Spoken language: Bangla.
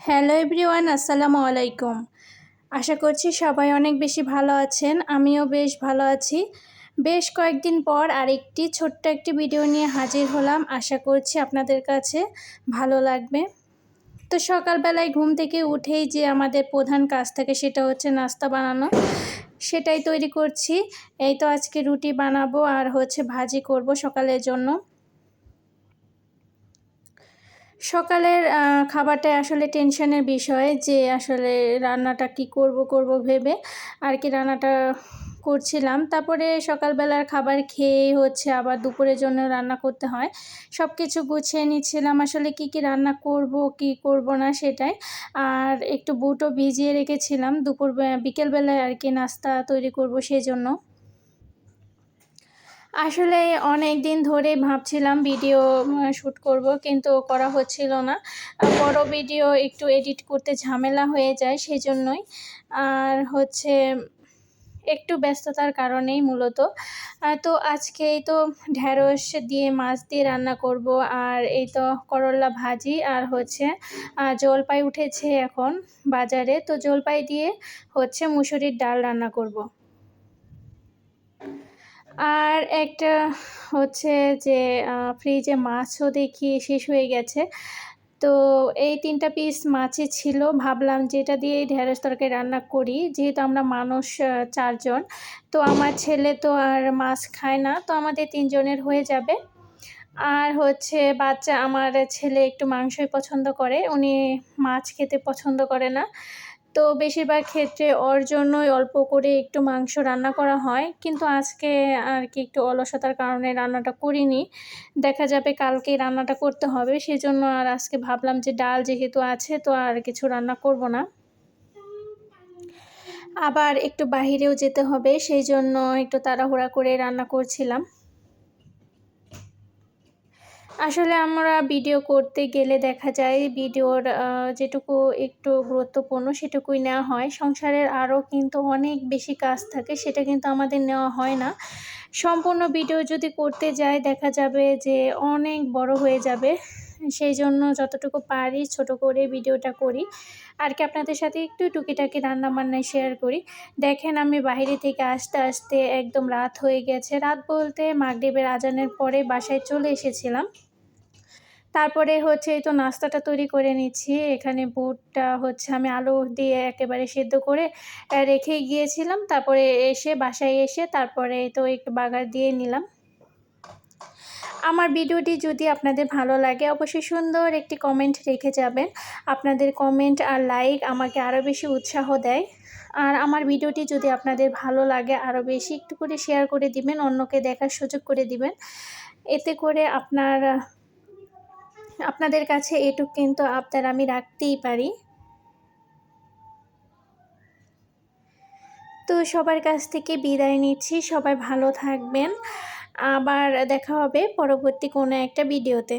হ্যালো এভরিওয়ান, আসসালামু আলাইকুম। আশা করছি সবাই অনেক বেশি ভালো আছেন। আমিও বেশ ভালো আছি। বেশ কয়েকদিন পর আরেকটি ছোট্ট একটি ভিডিও নিয়ে হাজির হলাম। আশা করছি আপনাদের কাছে ভালো লাগবে। তো সকালবেলায় ঘুম থেকে উঠেই যে আমাদের প্রধান কাজ থাকে সেটা হচ্ছে নাস্তা বানানো। সেটাই তৈরি করছি। এই তো আজকে রুটি বানাবো আর হচ্ছে ভাজি করব সকালের জন্য। সকালের খাবারটাই আসলে টেনশনের বিষয় যে আসলে রান্নাটা কি করব ভেবে আর কি রান্নাটা করছিলাম। তারপরে সকালবেলার খাবার খেয়েই হচ্ছে আবার দুপুরের জন্য রান্না করতে হয়। সব কিছু গুছিয়ে নিচ্ছিলাম আসলে কি রান্না করব কি করব না সেটাই। আর একটু বুটও ভিজিয়ে রেখেছিলাম বিকেলবেলায় আর কি নাস্তা তৈরি করব সেজন্য। আসলে অনেক দিন ধরেই ভাবছিলাম ভিডিও শ্যুট করব, কিন্তু করা হচ্ছিল না। বড় ভিডিও একটু এডিট করতে ঝামেলা হয়ে যায় সেজন্যই। আর হচ্ছে একটু ব্যস্ততার কারণেই মূলত। তো আজকে এই তো ঢেঁড়স দিয়ে মাছ দিয়ে রান্না করব, আর এই তো করল্লা ভাজি, আর হচ্ছে জলপাই উঠেছে এখন বাজারে, তো জলপাই দিয়ে হচ্ছে মুসুরির ডাল রান্না করব। আর একটা হচ্ছে যে ফ্রিজে মাছও দেখি শেষ হয়ে গেছে। তো এই ৩ টা পিস মাছই ছিল। ভাবলাম যে এটা দিয়েই ঢেঁড়স তরকারি রান্না করি। যেহেতু আমরা মানুষ ৪ জন। তো আমার ছেলে তো আর মাছ খায় না। তো আমাদের ৩ জনের হয়ে যাবে। আর হচ্ছে আমার ছেলে একটু মাংসই পছন্দ করে। উনি মাছ খেতে পছন্দ করে না। তো বেশিরভাগ ক্ষেত্রে ওর জন্যই অল্প করে একটু মাংস রান্না করা হয়। কিন্তু আজকে আর কি একটু অলসতার কারণে রান্নাটা করিনি। দেখা যাবে কালকেই রান্নাটা করতে হবে। সেজন্য আর আজকে ভাবলাম যে ডাল যেহেতু আছে তো আর কিছু রান্না করব না। আবার একটু বাহিরেও যেতে হবে, সেইজন্য একটু তাড়াহুড়া করে রান্না করছিলাম। আসলে আমরা ভিডিও করতে গেলে দেখা যায় ভিডিওর যেটুকু একটু গুরুত্বপূর্ণ সেটুকুই নেওয়া হয়। সংসারের আরও কিন্তু অনেক বেশি কাজ থাকে, সেটা কিন্তু আমাদের নেওয়া হয় না। সম্পূর্ণ ভিডিও যদি করতে যাই দেখা যাবে যে অনেক বড় হয়ে যাবে। সেইজন্য যতটুকু পারি ছোট করে ভিডিওটা করি। আর কি আপনাদের সাথে একটু টুকিটাকি রান্নাবান্নায় শেয়ার করি। দেখেন আমি বাহিরে থেকে আসতে একদম রাত হয়ে গেছে। রাত বলতে মাগরিবের আজানের পরে বাসায় চলে এসেছিলাম। তারপরে হচ্ছে এই তো নাস্তাটা তৈরি করে নিচ্ছি। এখানে বুটটা হচ্ছে আমি আলু দিয়ে একেবারে সেদ্ধ করে রেখেই গিয়েছিলাম। তারপরে বাসায় এসে তারপরে এই তো একটু বাগার দিয়ে নিলাম। আমার ভিডিওটি যদি আপনাদের ভালো লাগে অবশ্যই সুন্দর একটি কমেন্ট রেখে যাবেন। আপনাদের কমেন্ট আর লাইক আমাকে আরও বেশি উৎসাহ দেয়। আর আমার ভিডিওটি যদি আপনাদের ভালো লাগে আরও বেশি একটু করে শেয়ার করে দিবেন, অন্যকে দেখার সুযোগ করে দিবেন। এতে করে আপনাদের কাছে এটুক কিন্তু আবদার আমি রাখতেই পারি। তো সবার কাছ থেকে বিদায় নিচ্ছি। সবাই ভালো থাকবেন। আবার দেখা হবে পরবর্তী কোনো একটা ভিডিওতে।